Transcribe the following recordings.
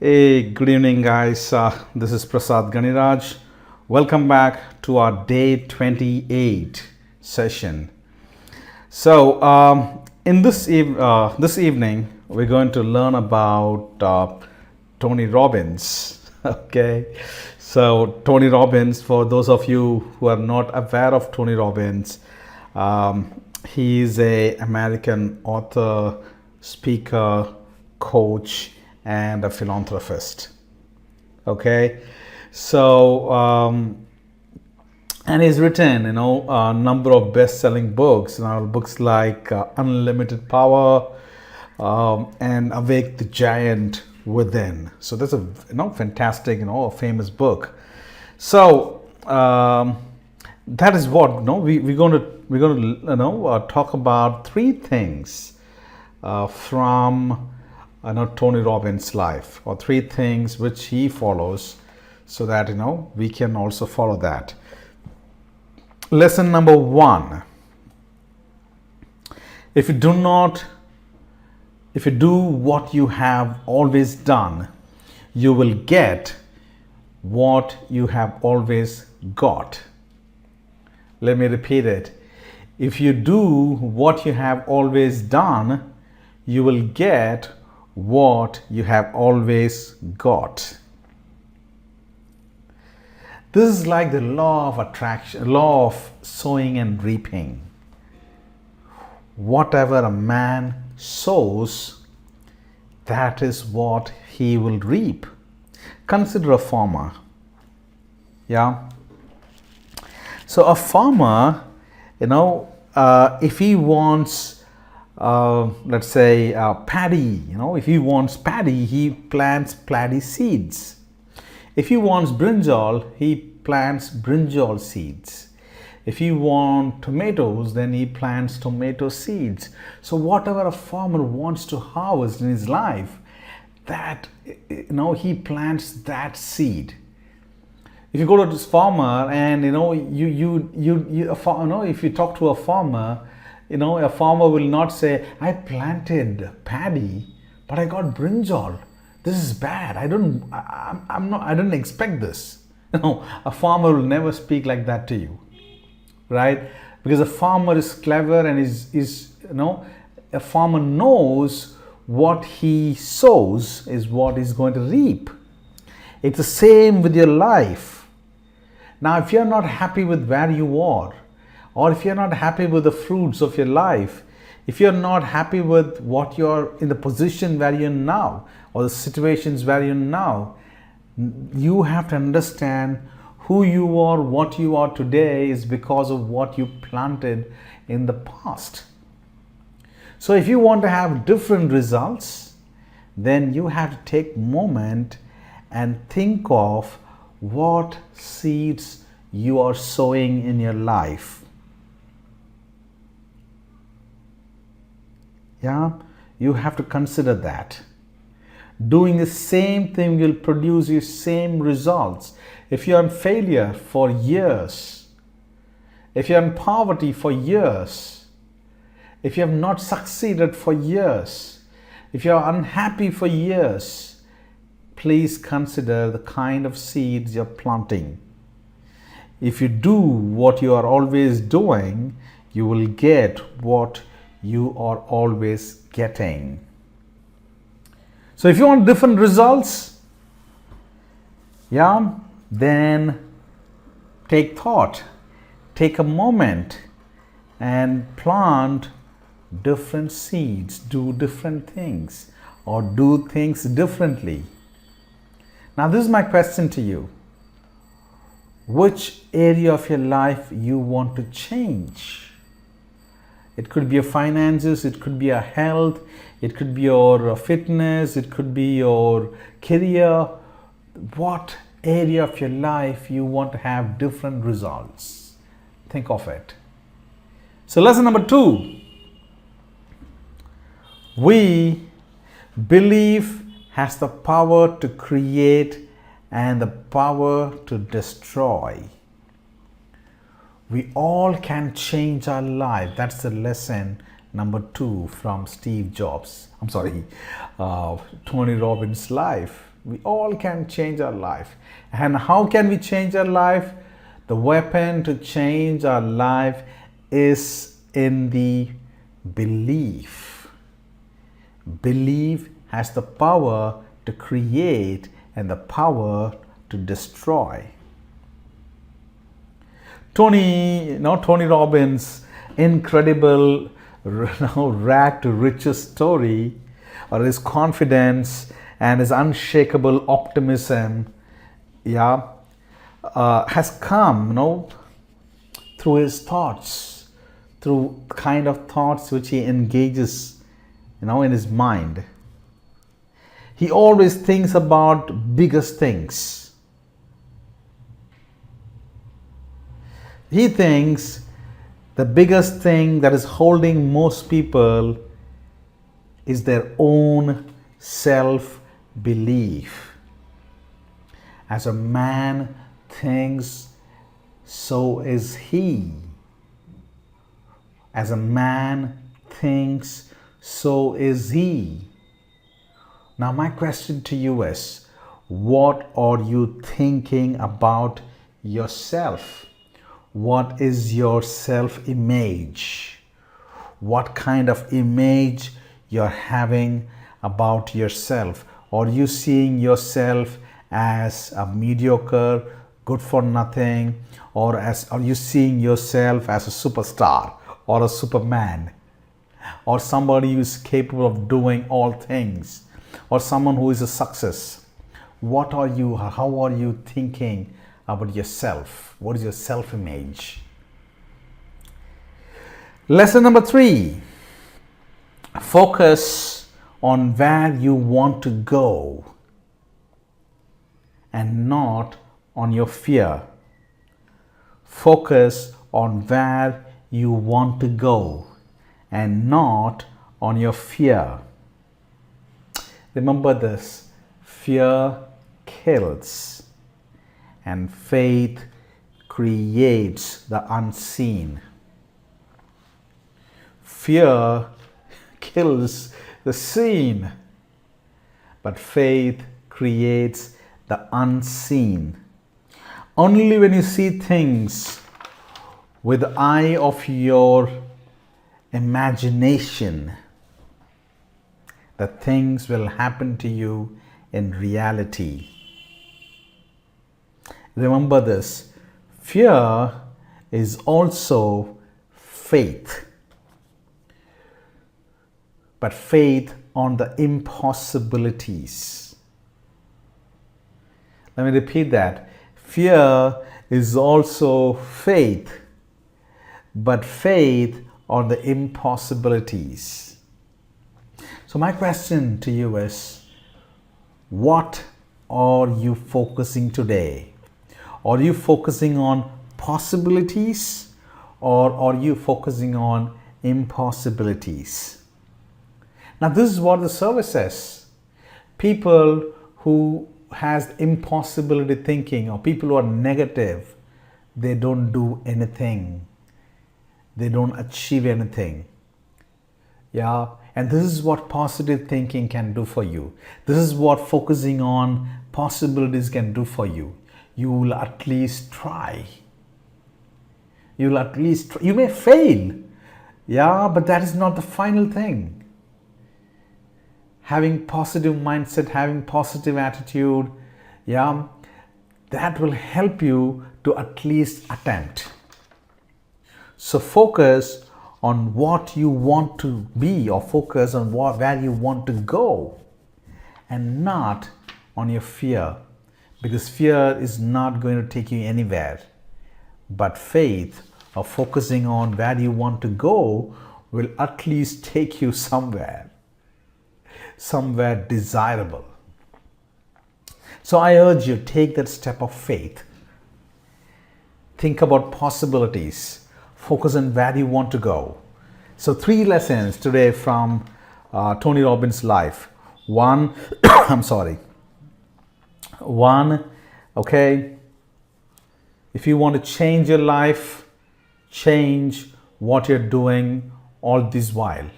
Hey, good evening, guys. This is Prasad Ganiraj. Welcome back to our day 28 session. In this evening, we're going to learn about Tony Robbins. Okay, so Tony Robbins, for those of you who are not aware of Tony Robbins, he is a American author, speaker, coach, and a philanthropist. Okay, so and he's written, a number of best-selling books. Books like Unlimited Power and Awake the Giant Within. So that's a fantastic, a famous book. So that is what we're going to talk about three things from Tony Robbins' life, or three things which he follows, so that we can also follow that. Lesson number one: if you do what you have always done, you will get what you have always got. Let me repeat it. If you do what you have always done, you will get what you have always got. This is like the law of attraction, law of sowing and reaping. Whatever a man sows, that is what he will reap. Consider a farmer. Yeah. So a farmer, if he wants let's say paddy, if he wants paddy, he plants paddy seeds. If he wants brinjal, he plants brinjal seeds. If he wants tomatoes, then he plants tomato seeds. So whatever a farmer wants to harvest in his life, that he plants that seed. If you go to this farmer and if you talk to a farmer, a farmer will not say, I planted paddy, but I got brinjal. This is bad. I didn't expect this. A farmer will never speak like that to you, right? Because a farmer is clever and a farmer knows what he sows is what he's going to reap. It's the same with your life. Now, if you're not happy with where you are, or if you're not happy with the fruits of your life, if you're not happy with what you're in the position where you're now, or the situations where you're now, you have to understand who you are, what you are today is because of what you planted in the past. So if you want to have different results, then you have to take a moment and think of what seeds you are sowing in your life. Yeah, you have to consider that. Doing the same thing will produce you same results. If you're in failure for years, if you're in poverty for years, if you have not succeeded for years, if you're unhappy for years, please consider the kind of seeds you're planting. If you do what you are always doing, you will get what you are always getting. So if you want different results, then take thought, take a moment and plant different seeds, do different things, or do things differently. Now, this is my question to you. Which area of your life you want to change? It could be your finances, it could be your health, it could be your fitness, it could be your career. What area of your life you want to have different results? Think of it. So lesson number two: belief has the power to create and the power to destroy. We all can change our life. That's the lesson number two from Tony Robbins' life. We all can change our life. And how can we change our life? The weapon to change our life is in the belief. Belief has the power to create and the power to destroy. Tony Robbins' incredible rag to riches story, or his confidence and his unshakable optimism, has come, through his thoughts, through kind of thoughts which he engages, in his mind. He always thinks about biggest things. He thinks the biggest thing that is holding most people is their own self-belief. As a man thinks, so is he. As a man thinks, so is he. Now my question to you is, what are you thinking about yourself? What is your self-image? What kind of image you're having about yourself? Are you seeing yourself as a mediocre, good for nothing, or are you seeing yourself as a superstar or a superman, or somebody who is capable of doing all things, or someone who is a success? What are you? How are you thinking about yourself? What is your self-image? Lesson number 3. Focus on where you want to go and not on your fear. Focus on where you want to go and not on your fear. Remember this: fear kills and faith creates the unseen. Fear kills the seen, but faith creates the unseen. Only when you see things with the eye of your imagination, that things will happen to you in reality. Remember this: fear is also faith, but faith on the impossibilities. Let me repeat that. Fear is also faith, but faith on the impossibilities. So my question to you is, what are you focusing today? Are you focusing on possibilities, or are you focusing on impossibilities? Now this is what the survey says. People who has impossibility thinking, or people who are negative, they don't do anything. They don't achieve anything. And this is what positive thinking can do for you. This is what focusing on possibilities can do for you. You will at least try. You may fail. But that is not the final thing. Having positive mindset, having positive attitude, that will help you to at least attempt. So focus on what you want to be, or focus on where you want to go, and not on your fear, because fear is not going to take you anywhere. But faith, or focusing on where you want to go, will at least take you somewhere desirable. So I urge you, take that step of faith. Think about possibilities. Focus on where you want to go. So 3 lessons today from Tony Robbins' life. One, if you want to change your life, change what you're doing all this while.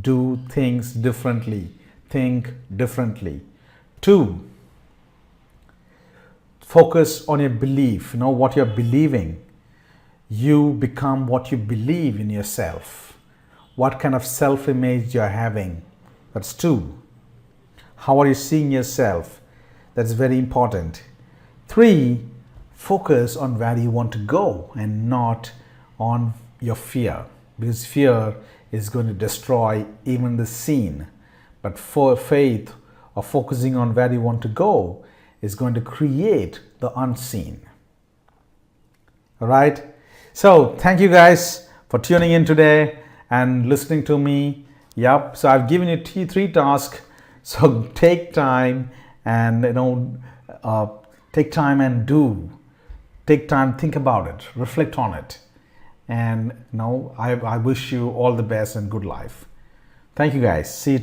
Do things differently. Think differently. 2, Focus on your belief, what you're believing. You become what you believe in yourself. What kind of self-image you're having. That's 2. How are you seeing yourself? That's very important. 3, focus on where you want to go and not on your fear, because fear is going to destroy even the seen. But for faith or focusing on where you want to go is going to create the unseen. All right. So thank you guys for tuning in today and listening to me. Yep. So I've given you 3 tasks. So take time and take time and do. Take time, think about it, reflect on it. And I wish you all the best and good life. Thank you guys. See you.